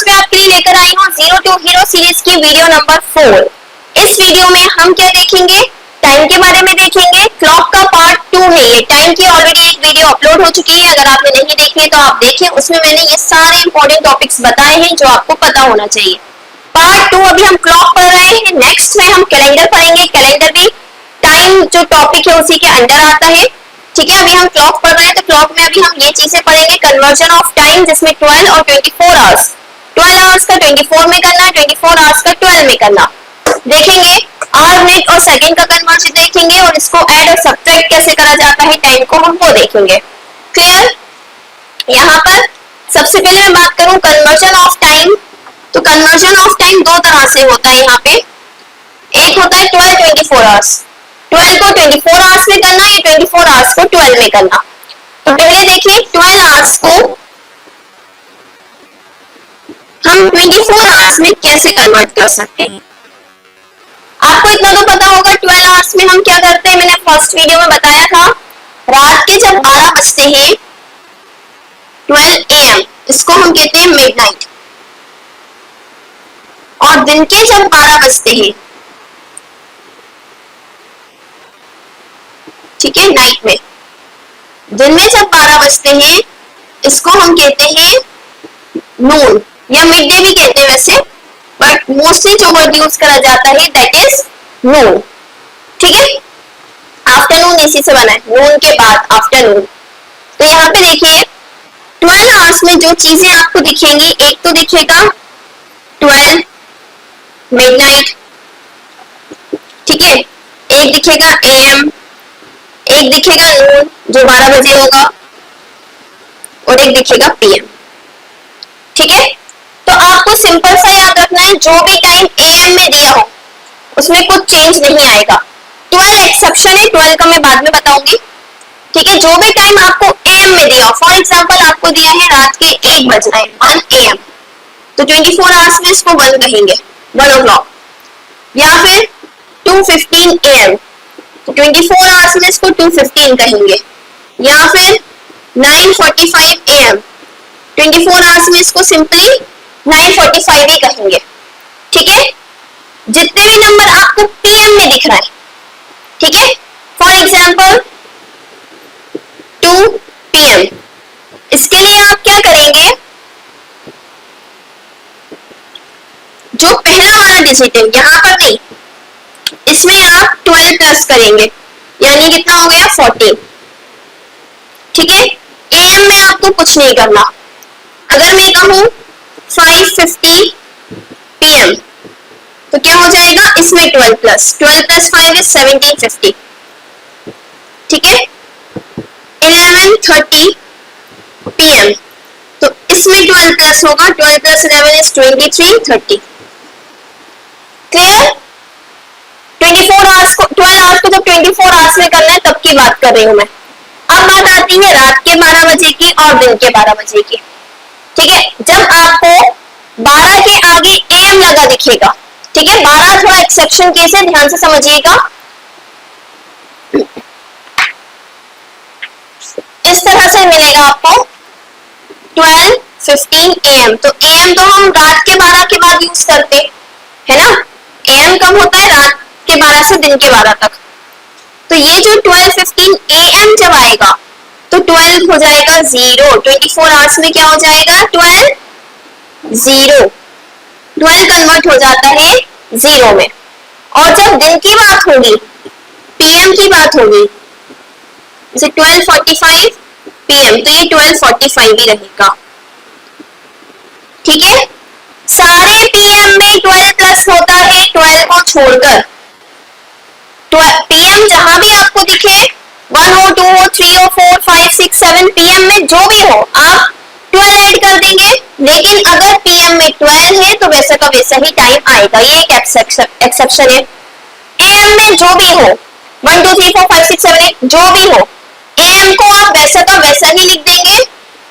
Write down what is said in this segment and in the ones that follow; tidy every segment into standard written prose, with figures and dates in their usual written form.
में आपके लिए लेकर आई हूँ जीरो टू हीरो सीरीज की वीडियो नंबर 4। इस वीडियो में हम क्या देखेंगे, टाइम के बारे में देखेंगे। क्लॉक का पार्ट 2 है ये। टाइम की ऑलरेडी एक वीडियो अपलोड हो चुकी है, अगर आपने नहीं देखी है तो आप देखें, उसमें मैंने ये सारे इंपॉर्टेंट टॉपिक्स बताए हैं जो आपको पता होना चाहिए। पार्ट 2 अभी हम क्लॉक पढ़ रहे हैं, नेक्स्ट में हम कैलेंडर पढ़ेंगे। कैलेंडर भी टाइम जो टॉपिक है उसी के अंडर आता है, ठीक है। अभी हम क्लॉक पढ़ रहे हैं तो क्लॉक में अभी हम ये चीजें पढ़ेंगे, कन्वर्जन ऑफ टाइम, जिसमें 12 और 24 आवर्स, 12 आवर्स का 24 में करना है, 24 आवर्स का 12 में करना। देखेंगे आवर, मिनट और सेकंड का कन्वर्जन देखेंगे, और इसको ऐड और सब्ट्रैक्ट कैसे करा जाता है टाइम को, हम वो देखेंगे। क्लियर? यहाँ पर सबसे पहले मैं बात करूं कन्वर्जन ऑफ टाइम, तो कन्वर्जन ऑफ टाइम दो तरह से होता है यहाँ पे। एक होता है 12 24 आवर्स, 12 को 24 आवर्स में करना है, 24 आवर्स को 12 में करना। तो पहले देखिए 12 आवर्स को हम 24 आवर्स में कैसे कन्वर्ट कर सकते हैं। आपको इतना तो पता होगा 12 आवर्स में हम क्या करते हैं, मैंने फर्स्ट वीडियो में बताया था। रात के जब 12 बजते हैं 12 AM, इसको हम कहते हैं मिडनाइट। और दिन के जब 12 बजते हैं, ठीक है, नाइट में, दिन में जब 12 बजते हैं, इसको हम कहते हैं नून या मिड डे भी कहते हैं वैसे, बट मोस्टली जो वर्ड यूज करा जाता है दैट इज नून, ठीक है। आफ्टरनून इसी से बना है, नून के बाद आफ्टरनून। तो यहाँ पे देखिए 12 आवर्स में जो चीजें आपको दिखेंगी, एक तो दिखेगा 12 मिडनाइट, ठीक है, एक दिखेगा AM, एक दिखेगा नून जो 12 बजे होगा, और एक दिखेगा PM, ठीक है। तो आपको सिंपल सा याद रखना है, जो भी टाइम AM में दिया हो उसमें कुछ चेंज नहीं आएगा। 12 एक्सेप्शन है, 12 का मैं बाद में बताऊंगी, ठीक है। जो भी टाइम आपको AM में दिया हो, फॉर एग्जांपल आपको दिया है रात के 1 बजना है, 1 AM, तो 24 आवर्स में इसको 1 कहेंगे, 1 o'clock, या फिर 2:15 AM, तो 24 आवर्स में इसको 2:15 कहेंगे, या फिर 9:45 AM, 24 आवर्स में इसको सिंपली 9:45 ही कहेंगे, ठीक है। जितने भी नंबर आपको PM में दिख रहा है, ठीक है, फॉर एग्जाम्पल 2 PM, इसके लिए आप क्या करेंगे, जो पहला वाला डिजिट है यहाँ पर नहीं, इसमें आप 12 प्लस करेंगे, यानी कितना हो गया 14, ठीक है। AM में आपको कुछ नहीं करना। अगर मैं कहूं 5:50 PM, तो क्या हो जाएगा, इसमें 12 प्लस 5 इज 17:50, ठीक है। 11:30 PM, तो इसमें 12 प्लस होगा, 12 प्लस 11 इज 23:30। क्लियर? 24 आवर्स को, 12 आवर्स को जब 24 आवर्स में करना है तब की बात कर रही हूं मैं। अब बात आती है रात के 12 बजे की और दिन के 12 बजे की, ठीक है। जब आपको 12 के आगे AM लगा दिखेगा, ठीक है, 12 थोड़ा एक्सेप्शन केस है, ध्यान से समझिएगा। इस तरह से मिलेगा आपको 12:15 AM, तो AM तो हम रात के 12 के बाद यूज करते है ना, AM कब होता है, रात के 12 से दिन के 12 तक। तो ये जो 12:15 AM जब आएगा तो 12 हो जाएगा 0, 24 आवर्स में क्या हो जाएगा, 12 0, 12 कन्वर्ट हो जाता है 0 में। और जब दिन की बात होगी, PM की बात होगी, जैसे 12:45 PM, तो ये 12:45 ही रहेगा, ठीक है। सारे PM में 12 प्लस होता है, 12 को छोड़कर। PM जहां भी आपको दिखे, 1 हो, 2 हो, 3 हो, 4 5 6 7 PM में जो भी हो, आप 12 ऐड कर देंगे। लेकिन अगर PM में 12 है तो वैसा का वैसा ही टाइम आएगा, ये एक एक्सेप्शन है। AM में जो भी हो, 1 2 3 4 5 6 7 8 जो भी हो, AM को आप वैसा का वैसा ही लिख देंगे।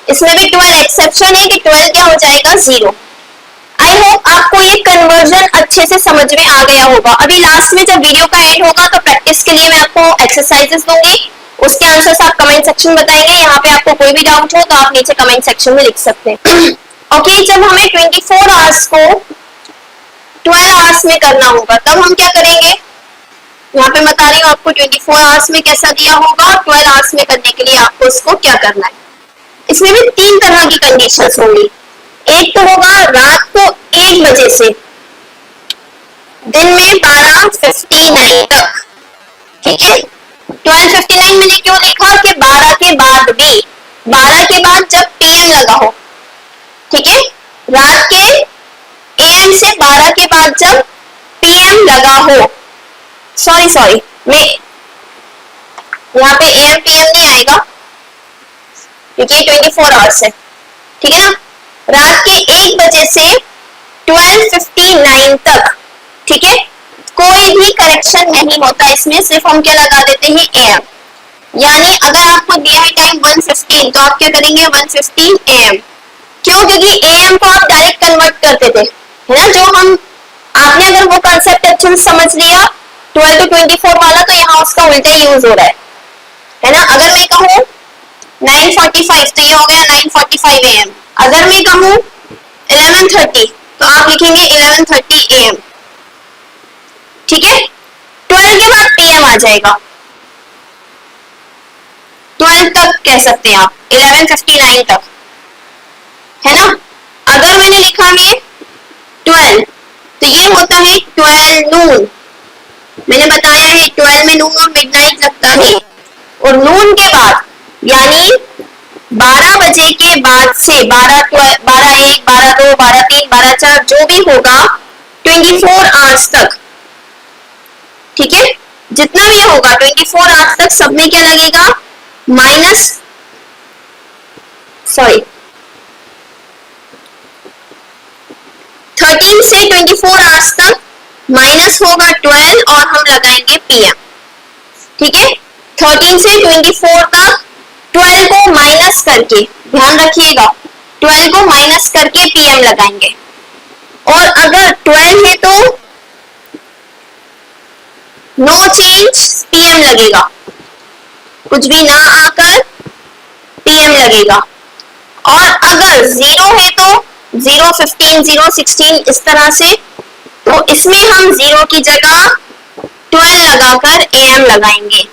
इसमें भी 12 एक्सेप्शन है कि 12 क्या हो जाएगा 0। आई होप आपको ये कन्वर्जन अच्छे से समझ में आ गया होगा। अभी लास्ट में जब वीडियो का एंड होगा तो प्रैक्टिस के लिए मैं आपको एक्सरसाइजेस दूंगी, उसके आंसर्स आप कमेंट सेक्शन में बताएंगे। यहाँ पे आपको कोई भी डाउट हो तो आप नीचे कमेंट सेक्शन में लिख सकते हैं। ओके, जब हमें 24 आवर्स को 12 आवर्स में करना होगा तब हम क्या करेंगे, यहाँ पे बता रही हूँ आपको 24 आवर्स में कैसा दिया होगा, 12 आवर्स में करने के लिए आपको इसको क्या करना है। इसमें भी 3 तरह की कंडीशंस होंगी। एक तो होगा रात को 1 बजे से दिन में 12:59 तक, ठीक है। 12:59 मैंने क्यों लिखा कि 12 के बाद भी, 12 के बाद जब पीएम लगा हो, ठीक है, रात के एएम से 12 के बाद जब पीएम लगा हो, सॉरी मैं यहाँ पे एएम पीएम नहीं आएगा क्योंकि 24 आवर्स है, ठीक है ना। रात के 1 बजे से 12:59 तक, ठीक है, कोई भी करेक्शन नहीं होता इसमें, सिर्फ हम क्या लगा देते हैं एएम। यानी अगर आपको दिया है टाइम 1:15 तो आप क्या करेंगे 1:15 एएम। क्यों, क्योंकि एएम को आप डायरेक्ट कन्वर्ट करते थे, है ना। जो हम आपने अगर वो कंसेप्ट अच्छे से समझ लिया 12 to 24 वाला, तो यहाँ उसका उल्टा यूज हो रहा है ना। अगर मैं कहूँ 9:45 तो ये हो गया 9:45 एएम। अगर मैं कहूँ 11:30 तो आप लिखेंगे 11:30 एएम, ठीक है। 12 के बाद पीएम आ जाएगा, 12 तक कह सकते हैं आप, 11:59 तक, है ना। अगर मैंने लिखा है 12 तो ये होता है 12 नून। मैंने बताया है 12 में नून और मिडनाइट लगता है, और नून के बाद यानी 12 बजे के बाद से 12, 1, 12, 2, 12, 3, 12, 4 जो भी होगा 24 आवर्स तक, ठीक है, जितना भी होगा 24 आवर्स तक सब में क्या लगेगा माइनस, 13 से 24 आवर्स तक माइनस होगा 12 और हम लगाएंगे पीएम, ठीक है। 13 से 24 तक 12 को माइनस करके, ध्यान रखिएगा 12 को माइनस करके पीएम लगाएंगे। और अगर 12 है तो नो चेंज पीएम लगेगा, कुछ भी ना आकर पीएम लगेगा। और अगर 0 है तो 0:15, 0:16 इस तरह से, तो इसमें हम 0 की जगह 12 लगाकर एएम लगाएंगे।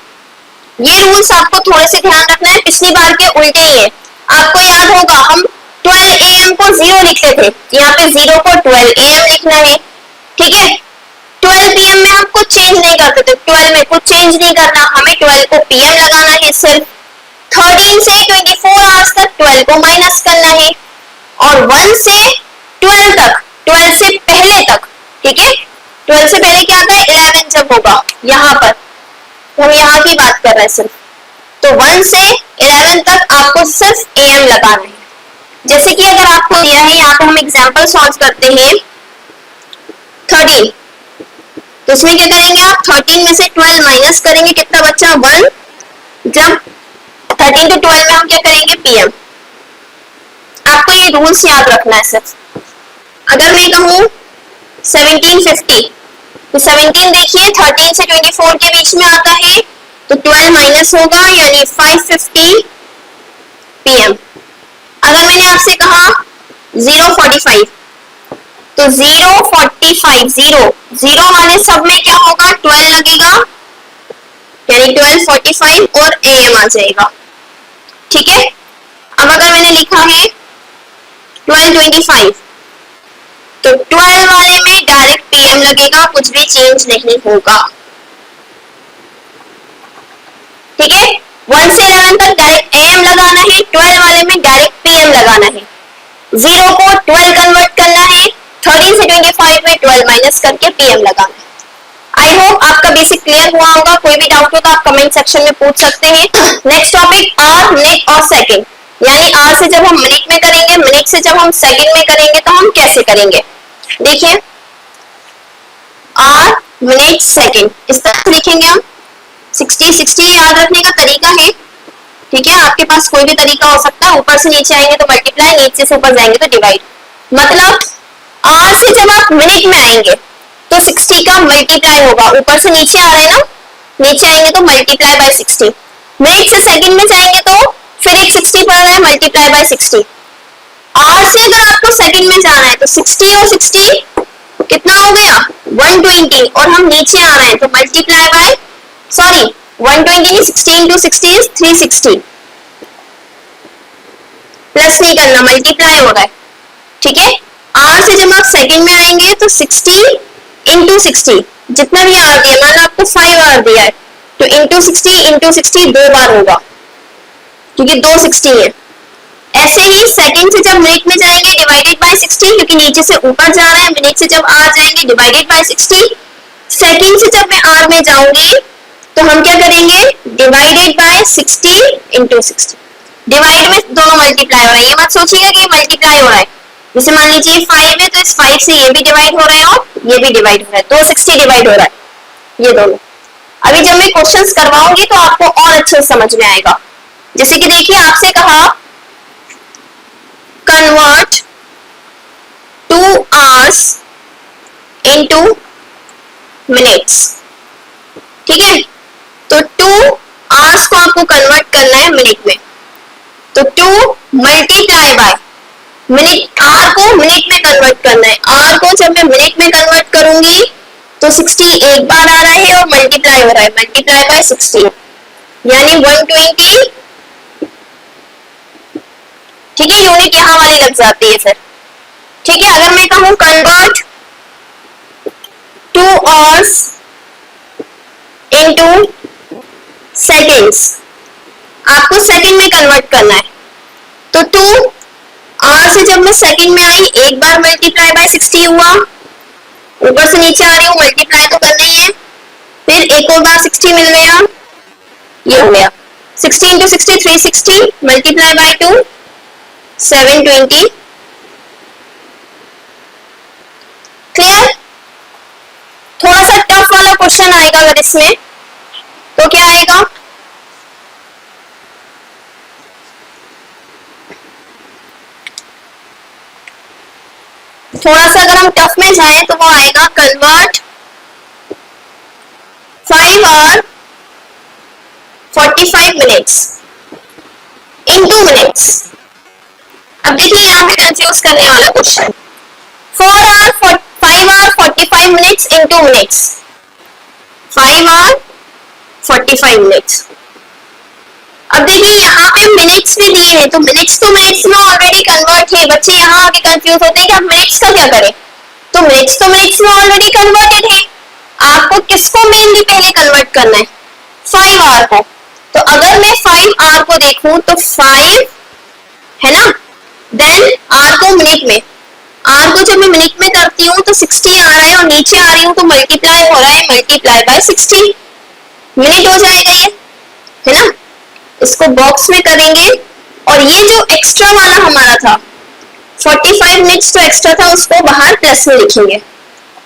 ये रूल्स आपको थोड़े से ध्यान रखना है, पिछली बार के उल्टे ही है। आपको याद होगा हम 12 एएम को 0 लिखते थे, यहाँ पे 0 को 12 एएम लिखना है, ठीक है। 12 पीएम में हम कुछ चेंज नहीं करते थे, 12 में कुछ चेंज नहीं करना, हमें 12 को पीएम लगाना है सिर्फ। 13 से 24 आवर्स तक 12 को माइनस करना है, और 1 से 12 तक, 12 से पहले तक, ठीक है। 12 से पहले क्या आता है 11 जब होगा, यहाँ पर हम यहाँ की बात कर रहे हैं सिर्फ, तो 1 से 11 तक आपको सिर्फ एएम लगाना है। जैसे कि अगर आपको दिया है, यहाँ पे हम एग्जांपल सॉल्व करते हैं 13, तो इसमें क्या करेंगे आप 13 में से 12 माइनस करेंगे, कितना बचा 1। जब 13 to 12 में हम क्या करेंगे पीएम। आपको ये रूल्स याद रखना है सिर्फ। अगर मैं कहूँ 17:50 तो 17 देखिए 13 से 24 के बीच में आता है, तो 12 माइनस होगा यानी 5:50 पीएम। अगर मैंने आपसे कहा 0:45 तो 0:45, 0 वाले सब में क्या होगा 12 लगेगा, यानी 12:45 और एएम आ जाएगा, ठीक है। अब अगर मैंने लिखा है 12:25 तो 12 वाले में डायरेक्ट पीएम लगेगा, कुछ भी चेंज नहीं होगा, ठीक है। 1 से 11 तक डायरेक्ट एएम लगाना है, 12 वाले में डायरेक्ट पीएम लगाना है। 0 को 12 कन्वर्ट करना है, 13 से 25 में 12 माइनस करके पीएम लगाना है। आई होप आपका बेसिक क्लियर हुआ होगा। कोई भी डाउट हो तो आप कमेंट सेक्शन में पूछ सकते हैं। नेक्स्ट टॉपिक आवर, मिनट और सेकंड, यानी आवर से जब हम मिनट में करेंगे, मिनट से जब हम सेकंड में करेंगे तो हम कैसे करेंगे। देखिए आवर, मिनट, सेकंड इस तरह से लिखेंगे हम। 60 याद रखने का तरीका है, ठीक है। आपके पास कोई भी तरीका हो सकता है, ऊपर से नीचे आएंगे तो मल्टीप्लाई, नीचे से ऊपर जाएंगे तो डिवाइड। मतलब आवर से जब आप मिनट में आएंगे तो 60 का मल्टीप्लाई होगा, ऊपर से नीचे आ रहे हैं ना, नीचे आएंगे तो मल्टीप्लाई बाय 60। मिनट से सेकंड में जाएंगे तो फिर एक 60 पड़ रहा है, मल्टीप्लाई बाय 60, आर से अगर आपको सेकंड में जाना है तो 60 और 60 कितना हो गया 120, और हम नीचे आ रहे हैं तो मल्टीप्लाई बाय, सॉरी 120 नहीं, 60 इंटू 60 इज 360, प्लस नहीं करना, मल्टीप्लाई हो रहा है, ठीक है। आर से जब आप सेकंड में आएंगे तो 60 इंटू 60, जितना भी आर दिया, मान लो आपको 5 आर दिया है तो इंटू 60 दो बार होगा क्योंकि 2 60 है। ऐसे ही सेकंड से जब मिनट में जाएंगे डिवाइडेड बाय 60, क्योंकि नीचे से ऊपर जा रहे हैं, मिनट से जब आर जाएंगे डिवाइडेड बाय 60, सेकंड से जब मैं आर में जाऊंगी तो हम क्या करेंगे डिवाइडेड बाय 60 इंटू 60, डिवाइड में दोनों मल्टीप्लाई हो रहे हैं, ये मत सोचिएगा कि मल्टीप्लाई हो रहा है। जैसे मान लीजिए 5 है तो इस 5 से ये भी डिवाइड हो रहा है और ये भी डिवाइड हो रहा है, 260 डिवाइड हो रहा है ये दोनों। अभी जब मैं क्वेश्चंस करवाऊंगी तो आपको और अच्छे से समझ में आएगा। जैसे कि देखिए आपसे कहा कन्वर्ट 2 आवर्स इनटू मिनट्स, ठीक है। तो 2 आवर्स को आपको कन्वर्ट करना है मिनट में, तो 2 मल्टीप्लाई बाय मिनट, आर को मिनट में कन्वर्ट करना है। आर को जब मैं मिनट में कन्वर्ट करूंगी तो 60 एक बार आ रहा है और मल्टीप्लाई हो रहा है, मल्टीप्लाई बाय 60 यानी 120, ठीक है। यूनिट यहां वाली लग जाती है फिर, ठीक है। अगर मैं कहूं कन्वर्ट 2 आवर्स इनटू सेकंड्स, आपको सेकंड में कन्वर्ट करना है, तो 2 आर से जब मैं सेकंड में आई एक बार मल्टीप्लाई बाय 60 हुआ, ऊपर से नीचे आ रही हूँ मल्टीप्लाई तो करना ही है, फिर एक और बार 60 मिल गया, ये हो गया 60 इंटू 60 360 मल्टीप्लाई बाय 2 720, क्लियर। थोड़ा सा टफ वाला क्वेश्चन आएगा अगर इसमें, तो क्या आएगा थोड़ा सा अगर हम टफ में जाएं तो वो आएगा convert 5 hour 45 minutes into minutes. अब देखिए यहाँ पे कंफ्यूज करने वाला question, 5 hour 45 minutes into minutes, 5 hour 45 minutes. अब देखिए यहाँ पे मिनट्स भी दिए हैं तो मिनट्स तो मिनट्स में ऑलरेडी कन्वर्ट है, बच्चे यहाँ आके कंफ्यूज होते हैं कि आप मिनट्स का क्या करें, तो मिनट्स तो मिनट्स में ऑलरेडी कन्वर्टेड है, आपको किसको मेनली पहले कन्वर्ट करना है 5 आवर को। तो अगर मैं 5 आवर को देखूं तो 5 है ना, देन आर को मिनट में, आर को जब मैं मिनट में करती हूँ तो 60 आ रहा है और नीचे आ रही हूँ तो मल्टीप्लाई हो रहा है, मल्टीप्लाई बाय 60 मिनट हो जाएगा ये, है ना। इसको बॉक्स में करेंगे और ये जो एक्स्ट्रा वाला हमारा था 45 मिनट्स जो एक्स्ट्रा था उसको बाहर प्लस में लिखेंगे,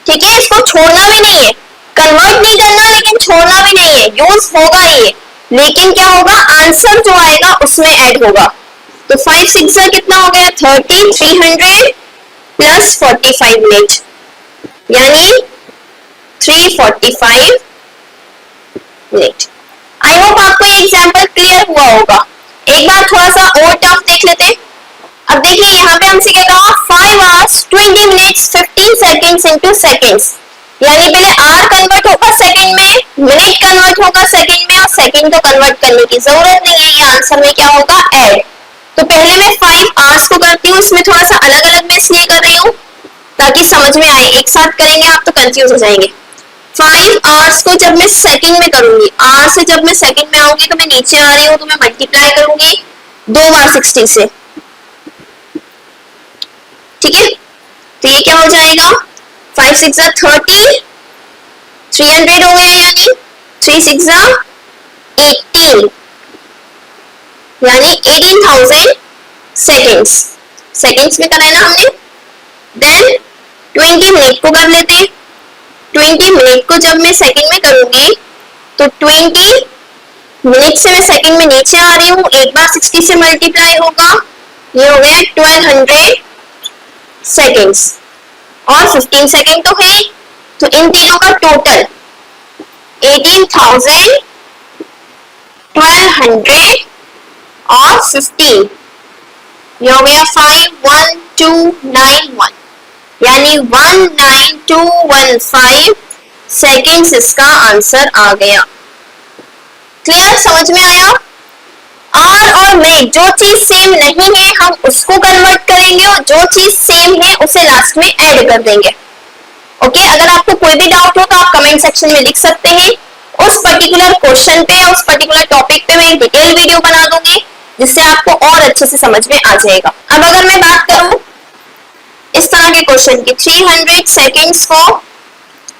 ठीक है। इसको छोड़ना भी नहीं है, कन्वर्ट नहीं करना लेकिन छोड़ना भी नहीं है, यूज होगा ये, लेकिन क्या होगा आंसर जो आएगा उसमें ऐड होगा। तो 5 6 कितना हो गया 30, 300 प्लस 45 मिनट यानी 345 मिनट। आई होप आपको ये एग्जाम्पल क्लियर हुआ होगा। एक बार थोड़ा सा और टफ देख लेते हैं। अब देखिए यहाँ पे हमसे क्या कहा 5 hours 20 minutes 15 seconds into seconds, यानी पहले आर कन्वर्ट होगा सेकंड में, मिनट कन्वर्ट होगा सेकंड में, और सेकंड को कन्वर्ट करने की जरूरत नहीं है, ये आंसर में क्या होगा ऐड। तो पहले मैं 5 आवर्स को करती हूँ, इसमें थोड़ा सा अलग अलग मैं इसलिए कर रही हूँ ताकि समझ में आए, एक साथ करेंगे आप तो कंफ्यूज हो जाएंगे। 5 आवर्स को जब मैं सेकंड में करूंगी, आर से जब मैं सेकंड में आऊंगी तो मैं नीचे आ रही हूँ तो मैं मल्टीप्लाई करूंगी 2 बार 60 से, ठीक है। तो ये क्या हो जाएगा 5 6 30, 300 हो गया यानी 3 6 18 यानी 18,000 सेकेंड्स, सेकेंड्स में कराया ना हमने। देन 20 मिनट को कर लेते हैं, 20 मिनट को जब मैं सेकंड में करूंगी तो 20 मिनट से मैं सेकंड में नीचे आ रही हूँ, एक बार 60 से मल्टीप्लाई होगा, ये हो गया 1200 सेकेंड्स, और 15 सेकंड तो है, तो इन तीनों का टोटल 18,000, 1200 और 15 ये हो गया 51291, यानी 19215 सेकेंड्स इसका आंसर आ गया। क्लियर, समझ में आया? आर और मिनट, जो चीज सेम नहीं है हम उसको कन्वर्ट करेंगे और जो चीज सेम है उसे लास्ट में ऐड कर देंगे। ओके, अगर आपको कोई भी डाउट हो तो आप कमेंट सेक्शन में लिख सकते हैं। उस पर्टिकुलर क्वेश्चन पे, उस पर्टिकुलर टॉपिक पे मैं एक डिटेल वीडियो बना दूंगी जिससे आपको और अच्छे से समझ में आ जाएगा। अब अगर मैं बात करूं इस तरह के क्वेश्चन की, 300 सेकेंड्स को,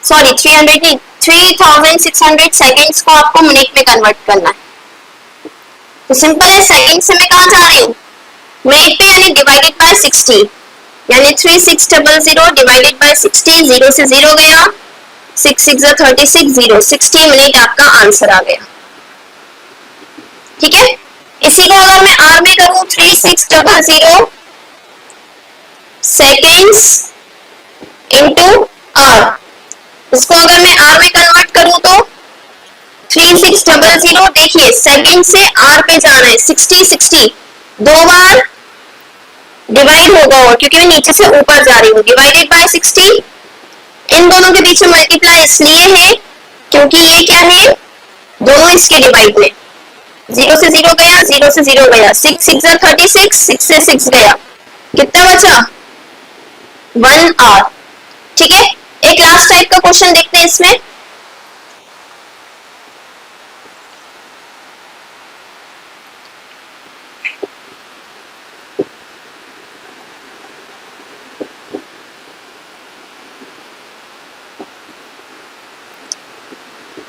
सॉरी 300 नहीं, 3600 सेकेंड्स को आपको मिनट में कन्वर्ट करना है। तो सिंपल है, सेकेंड से मैं कहां जा रही हूँ, मिनट पे, यानी डिवाइडेड बाय 60, यानी 3600 डिवाइडेड बाय 60, 0 से 0 गया, 6 6 36, 0, 60 मिनट आपका आंसर आ गया। ठीक है, इसी को अगर मैं आर में करूं, 3600 सेकेंड्स इंटू आर, इसको अगर मैं आर में कन्वर्ट करूं तो 3600, देखिए सेकेंड से आर पे जाना है, 60 60 दो बार डिवाइड होगा, और क्योंकि मैं नीचे से ऊपर जा रही हूँ, डिवाइडेड बाय 60, इन दोनों के बीच में मल्टीप्लाई इसलिए है क्योंकि ये क्या है, दोनों इसके डिवाइड में, 0 से 0 गया, 0 से 0 गया, 6 6 36, 6 से 6 गया, कितना बचा, 1 आवर। ठीक है, एक लास्ट टाइप का क्वेश्चन देखते हैं इसमें।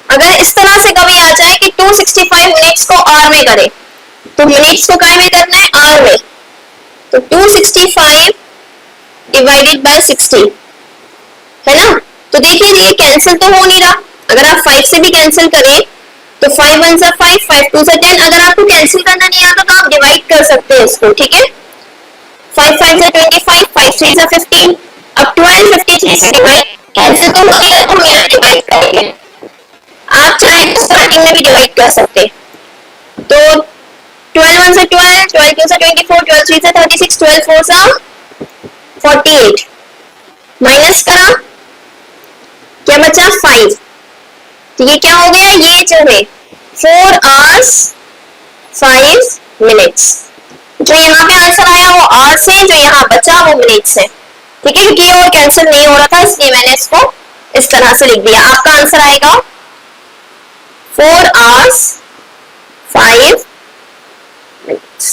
अगर इस तरह से कभी आ जाए कि 265 मिनट्स को आर में करें, तो मिनट्स को काय में करना है, आर में, तो 265 डिवाइडेड बाय 60 है ना। तो देखिए ये कैंसिल तो हो नहीं रहा, अगर आप 5 से भी कैंसिल करें तो 5 1 जा 5, 5 2 जा 10, अगर आपको कैंसिल करना नहीं आता तो आप डिवाइड कर सकते हैं इसको। ठीक है, 5 5 जा 25, 5 3 जा 15, अब 12 53 से डिवाइड, कैंसिल तो हो नहीं रहा, तो हम यहाँ डिवाइड करेंगे। आप चाहे तो स्टार्टिंग में भी डिवाइड कर सकते हैं, तो 12 1 से 12, 12 2 से 24, 12 3 से 36, 12 4 से 48, माइनस करा, क्या बचा 5, तो ये क्या हो गया, ये जो है 4 hours 5 minutes, जो यहाँ पे आंसर आया वो आवर से, जो यहाँ बचा वो मिनट्स है। ठीक है, क्योंकि ये और कैंसिल नहीं हो रहा था इसलिए मैंने इसको इस तरह से लिख दिया। आपका आंसर आएगा 4 hours 5 minutes।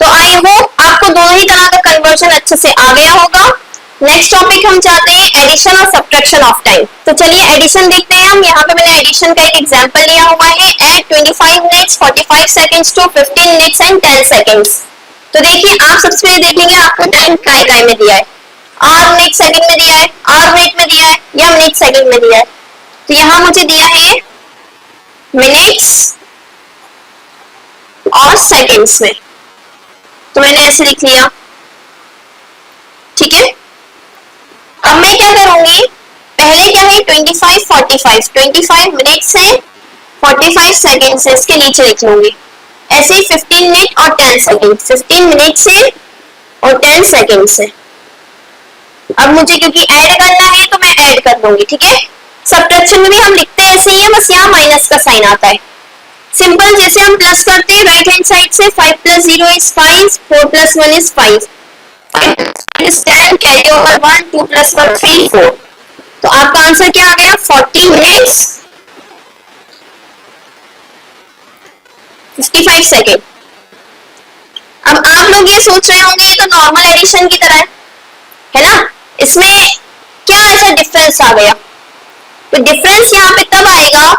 तो आई होप आपको दोनों ही तरह का कन्वर्जन अच्छे से आ गया होगा। नेक्स्ट टॉपिक हम चाहते हैं एडिशन और सब्ट्रैक्शन ऑफ टाइम। तो चलिए एडिशन देखते हैं हम। यहाँ पे मैंने एडिशन का एक एग्जांपल लिया हुआ है, add 25 minutes 45 seconds to 15 minutes and 10 seconds. तो देखिए आप सबसे पहले देखेंगे आपको टाइम काय काय में दिया है, आर मिनट सेकंड में दिया है, आर मिनट में दिया है या मिनट सेकंड में दिया है। तो यहाँ मुझे दिया है मिनट्स और सेकंड्स में, तो मैंने ऐसे लिख लिया। ठीक है, अब मैं क्या करूंगी, पहले क्या है 25 45, 25 मिनट्स है 45 सेकंड से, इसके नीचे लिख लूंगी। ऐसे 15 मिनट और 10 सेकंड, 15 मिनट से और 10 सेकंड से। अब मुझे क्योंकि ऐड करना है तो मैं ऐड कर दूंगी। ठीक है, सब्ट्रैक्शन में भी हम लिखते हैं ऐसे ही है, बस यहाँ माइनस का साइन आता है। सिंपल जैसे हम प्लस करते हैं राइट हैंड साइड से, 5 + 0 = 5, 4 + 1 = 5, 5 + 10 कैरी ओवर 1, 2 + 1 3 4। तो आपका आंसर क्या आ गया, 40 मिनट्स 55 सेकेंड। अब आप लोग ये सोच रहे होंगे ये तो नॉर्मल एडिशन की तरह है ना, इसमें क्या ऐसा डिफरेंस आ गया। तो डिफरेंस यहाँ पे तब आएगा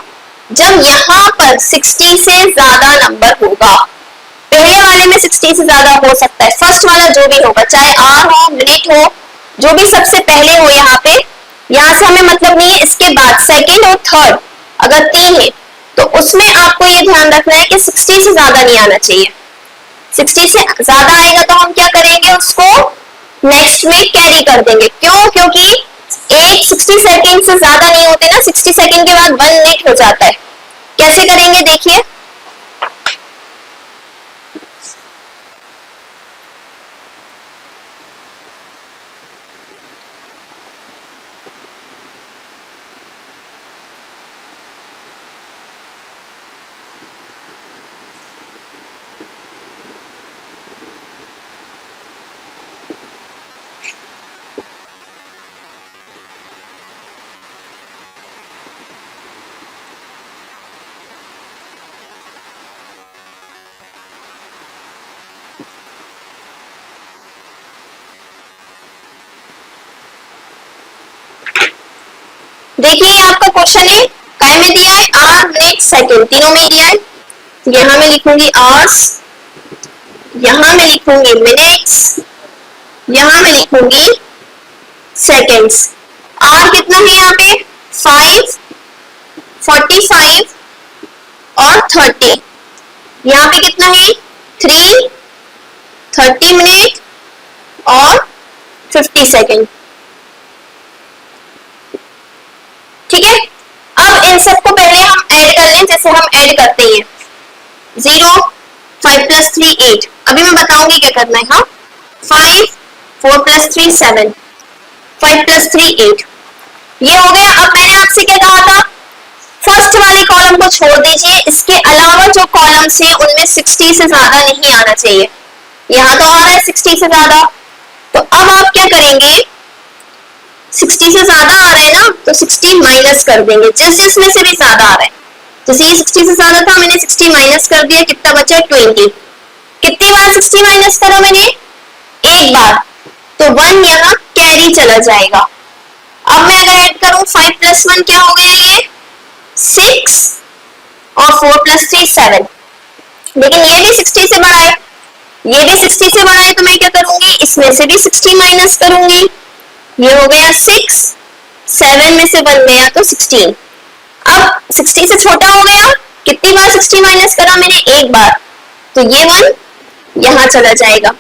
जब यहाँ पर 60 से ज्यादा नंबर होगा। पहले वाले में 60 से ज्यादा हो सकता है, फर्स्ट वाला जो भी होगा, चाहे आर हो मिनट हो, जो भी सबसे पहले हो यहाँ पे, यहाँ से हमें मतलब नहीं है। इसके बाद सेकंड और थर्ड अगर 3 है तो उसमें आपको ये ध्यान रखना है कि 60 से ज्यादा नहीं आना चाहिए। 60 से ज्यादा आएगा तो हम क्या करेंगे, उसको नेक्स्ट में कैरी कर देंगे। क्यों, क्योंकि एक 60 सेकंड से ज्यादा नहीं होते ना, 60 सेकंड के बाद 1 मिनट हो जाता है। कैसे करेंगे देखिए, क्वेश्चन है, काय में दिया है, आवर, मिनट, सेकंड, तीनों में दिया है। तो यहां मैं लिखूंगी आवर्स, यहां मैं लिखूंगी मिनट्स, यहां मैं लिखूंगी सेकेंड्स। आर कितना है यहाँ पे 5, 45 और 30। यहाँ पे कितना है 3, 30 मिनट और 50 सेकेंड। ठीक है, अब इन सबको पहले हम ऐड कर लें, जैसे हम ऐड करते हैं 0, 5 + 3 8। अभी मैं बताऊंगी क्या करना है। हाँ, 5, 4 + 3 7, 5 + 3 8। ये हो गया। अब मैंने आपसे क्या कहा था, फर्स्ट वाले कॉलम को छोड़ दीजिए, इसके अलावा जो कॉलम्स हैं उनमें 60 से ज्यादा नहीं आना चाहिए। यहाँ तो आ रहा है 60 से ज्यादा, तो अब आप क्या करेंगे, 60 से ज्यादा आ रहा है ना, तो 60 माइनस कर देंगे जिसमें से भी ज्यादा आ रहा है। जैसे ये 60 से ज्यादा था, मैंने 60 माइनस कर दिया, कितना बचा 20। कितनी बार 60 माइनस करा मैंने, एक बार, तो 1 यहाँ कैरी चला जाएगा। अब मैं अगर ऐड करूं 5 + 1 क्या हो गया, ये 6 और 4 + 3 7। लेकिन ये भी 60 से बड़ा है, ये भी 60 से बड़ा है, तो मैं क्या करूंगी, इसमें से भी 60 माइनस करूंगी। ये हो गया 6, 7 में से 1 गया तो 16। अब 60 से छोटा हो गया, कितनी बार 60 माइनस करा मैंने, एक बार, तो ये 1 यहां चला जाएगा।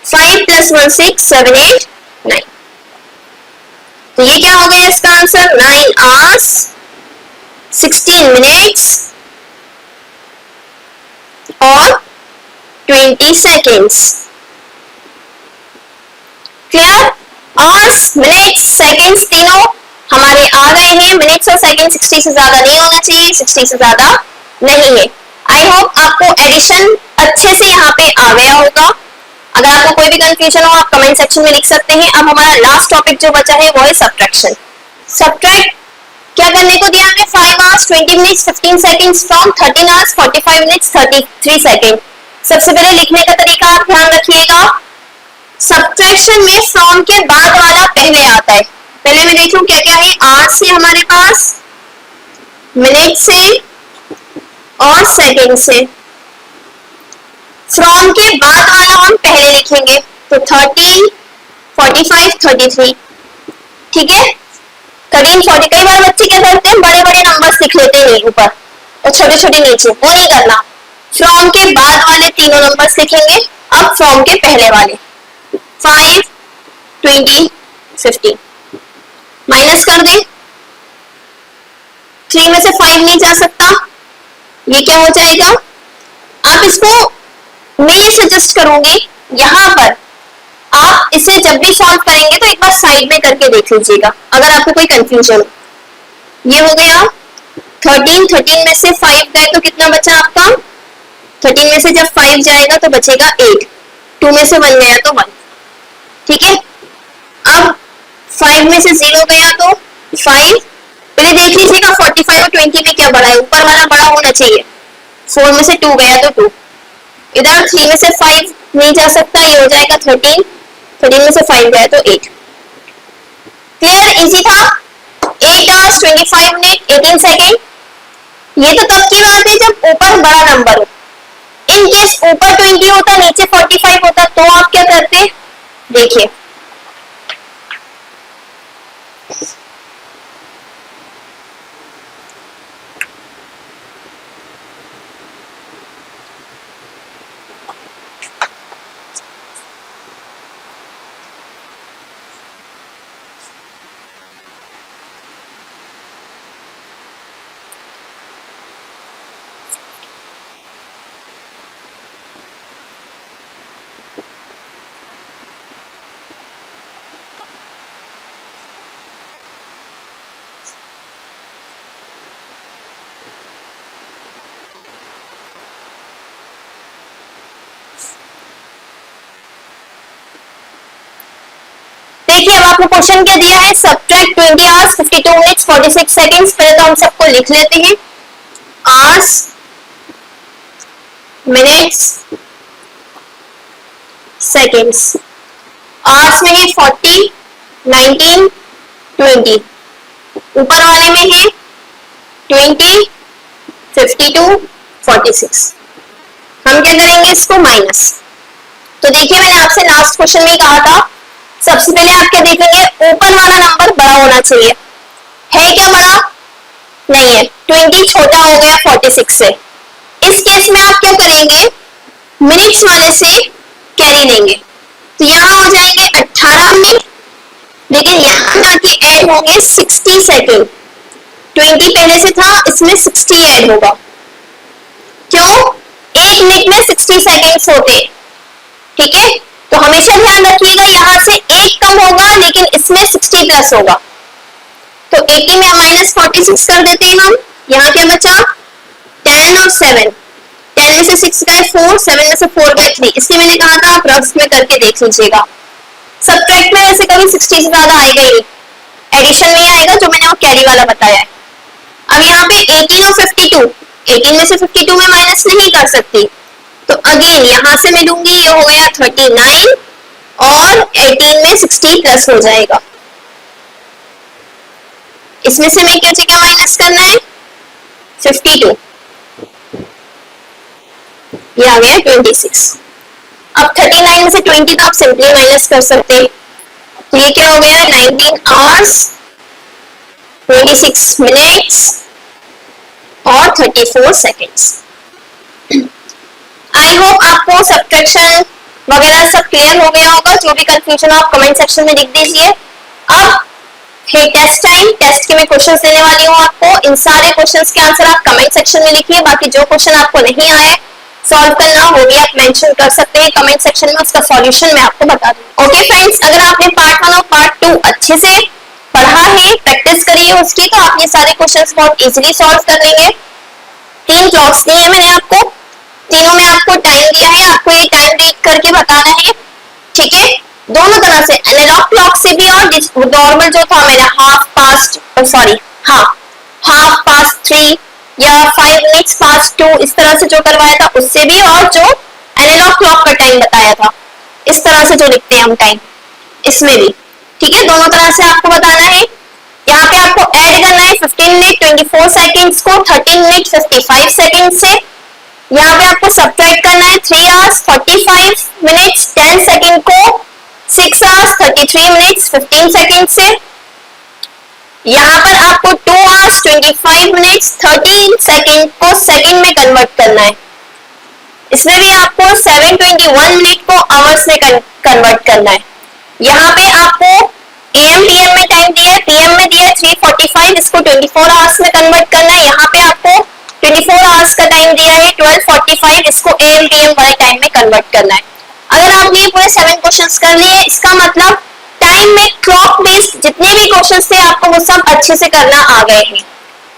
5 + 1 6, 7 8 9। तो ये क्या हो गया इसका आंसर, 9 hours 16 minutes और 20 seconds। Clear, hours, minutes, seconds तीनों हमारे आ गए हैं। मिनट्स और सेकंड 60 से ज्यादा नहीं होना चाहिए, 60 से ज्यादा नहीं है। आई होप आपको एडिशन अच्छे से यहाँ पे आ गया होगा। अगर आपको कोई भी कंफ्यूजन हो आप कमेंट सेक्शन में लिख सकते हैं। अब हमारा लास्ट टॉपिक जो बचा है वो है सब्ट्रैक्शन। सब्ट्रैक्ट क्या करने को दिया हमें, 5 hours 20 minutes 15 seconds from 13 hours 45 minutes 33 seconds। सबसे पहले लिखने का तरीका आप ध्यान रखिएगा, सब्ट्रैक्शन में फ्रॉम के बाद वाला पहले आता है। पहले मैं देखूं क्या क्या है, आवर्स से हमारे पास, मिनट से और सेकंड से। फ्रॉम के बाद वाला हम पहले लिखेंगे, तो 13, 45, 33। ठीक है, 13, 40। कई बार बच्चे क्या करते हैं, बड़े बड़े नंबर्स लिख लेते हैं ऊपर और छोटे छोटे नीचे, वो नहीं करना। फ्रॉम के बाद वाले तीनों नंबर्स लिखेंगे। अब फ्रॉम के पहले वाले 5, 20, 50 माइनस कर दे। 3 में से 5 नहीं जा सकता, ये क्या हो जाएगा। आप इसको मैं ये सजेस्ट करूंगी, यहाँ पर आप इसे जब भी सॉल्व करेंगे तो एक बार साइड में करके देख लीजिएगा अगर आपको कोई कंफ्यूजन हो। ये हो गया 13, 13 में से 5 गए तो कितना बचा आपका, 13 में से जब 5 जाएगा तो बचेगा 8, 2 में से 1 गया तो 1। ठीक है, अब 5 में से 0 गया तो 5। पहले देख लीजिएगा 45 और 20 में क्या बड़ा है, ऊपर वाला बड़ा होना चाहिए। 4 में से 2 गया तो 2। इधर 3 में से 5 नहीं जा सकता, ये हो जाएगा 13, 13 में से 5 गया तो 8। क्लियर, इजी था। 8 hours 25 minutes 18 सेकेंड। ये तो तब की बात है जब ऊपर बड़ा नंबर हो। इन केस ऊपर 20 होता, नीचे 45 होता, तो आप क्या करते, देखिए देखिए, अब आपको क्वेश्चन क्या दिया है, सब्ट्रैक्ट 20 hours 52 minutes 46 seconds। पहले तो हम सबको लिख लेते हैं, आवर्स, मिनट्स, सेकेंड्स। आवर्स में है 40, 19, 20, ऊपर वाले में है 20, 52, 46। हम क्या करेंगे इसको माइनस। तो देखिए मैंने आपसे लास्ट क्वेश्चन में कहा था सबसे पहले आप क्या देखेंगे, ऊपर वाला नंबर बड़ा होना चाहिए। है क्या बड़ा? नहीं है। 20 छोटा हो गया 46 से। इस केस में आप क्या करेंगे, मिनट्स वाले से कैरी लेंगे। तो यहाँ हो जाएंगे 18 मिनट, लेकिन यहाँ जाके ऐड होंगे 60 सेकेंड। 20 पहले से था, इसमें 60 ऐड होगा। क्यों? एक मिनट में 60 सेकेंड्स होते। ठीक है, तो हमेशा ध्यान रखिएगा यहाँ से एक कम होगा लेकिन इसमें 60 प्लस होगा। तो 80 में माइनस 46 कर देते हैं हम। यहाँ क्या बचा? 10 और 7। 10 में से 6 गए 4, 7 में से 4 गए 3। इसलिए मैंने कहा था आप रफ में करके देख लीजिएगा। सब्ट्रैक्ट में वैसे कभी 60 से ज्यादा आएगा ही, एडिशन में ही आएगा जो मैंने वो कैरी वाला बताया है। अब यहाँ पे 18 और 52, 18 में से 52 में माइनस नहीं कर सकती, तो अगेन यहाँ से मैं लूंगी, ये हो गया 39 और 18 में 60 प्लस हो जाएगा। इसमें से मैं क्या जगह माइनस करना है? 52, ये आ गया 26। अब 39 में से 20 तो आप सिंपली माइनस कर सकते हैं। तो ये क्या हो गया? 19 आवर्स 26 मिनट्स और 34 सेकेंड्स। आई होप आपको सब्ट्रैक्शन वगैरह सब क्लियर हो गया होगा। जो भी कंफ्यूजन हो आप कमेंट सेक्शन में लिख दीजिए। अब है टेस्ट टाइम। टेस्ट के मैं क्वेश्चंस देने वाली हूँ आपको। इन सारे क्वेश्चंस के आंसर आप कमेंट सेक्शन में लिखिए। बाकी जो क्वेश्चन आपको नहीं आया सॉल्व करना, वो भी आप मेंशन कर सकते हैं कमेंट सेक्शन में, उसका सॉल्यूशन मैं आपको बता दूँ। ओके फ्रेंड्स, अगर आपने पार्ट 1 और पार्ट 2 अच्छे से पढ़ा है, प्रैक्टिस करी है उसकी, तो आप ये सारे क्वेश्चंस बहुत इजीली सॉल्व कर लेंगे। 3 क्लॉक्स दी है मैंने आपको, तीनों में आपको टाइम दिया है, आपको ये टाइम रीड करके बताना है। ठीक है, दोनों तरह से, एनालॉग क्लॉक से भी और नॉर्मल जो था मैंने हाफ पास्ट 3 या 5 मिनट्स पास्ट 2 इस तरह से जो करवाया था उससे भी, और जो एनालॉग क्लॉक का टाइम बताया था इस तरह से जो लिखते हैं हम टाइम, इसमें भी। ठीक है, दोनों तरह से आपको बताना है। यहाँ पे आपको ऐड करना है 15 मिनट 24 सेकेंड्स को 13 मिनट 55 सेकेंड से। यहाँ पे आपको सब्ट्रैक्ट करना है 3 आवर्स 45 मिनट्स 10 सेकेंड को 6 आवर्स 33 मिनट्स 15 सेकेंड से। यहाँ पर आपको 2 आवर्स 25 मिनट्स 13 सेकेंड को सेकेंड में कन्वर्ट करना है। इसमें भी आपको 721 मिनट को आवर्स में कन्वर्ट करना है। यहाँ पे आपको AM PM में टाइम दिया है, PM में दिया है 3:45, इसको 24 आवर्स में कन्वर्ट करना है। यहाँ पे आपको 24 आवर्स का टाइम दिया है 12:45, इसको AM PM वाले टाइम में कन्वर्ट करना है। अगर आपने ये पूरे 7 क्वेश्चंस कर लिए, इसका मतलब टाइम में क्लॉक बेस्ड जितने भी क्वेश्चंस थे आपको वो सब अच्छे से करना आ गए हैं।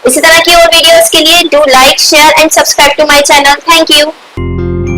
इसी तरह की और वीडियोस के लिए do like share and subscribe to my channel. Thank you.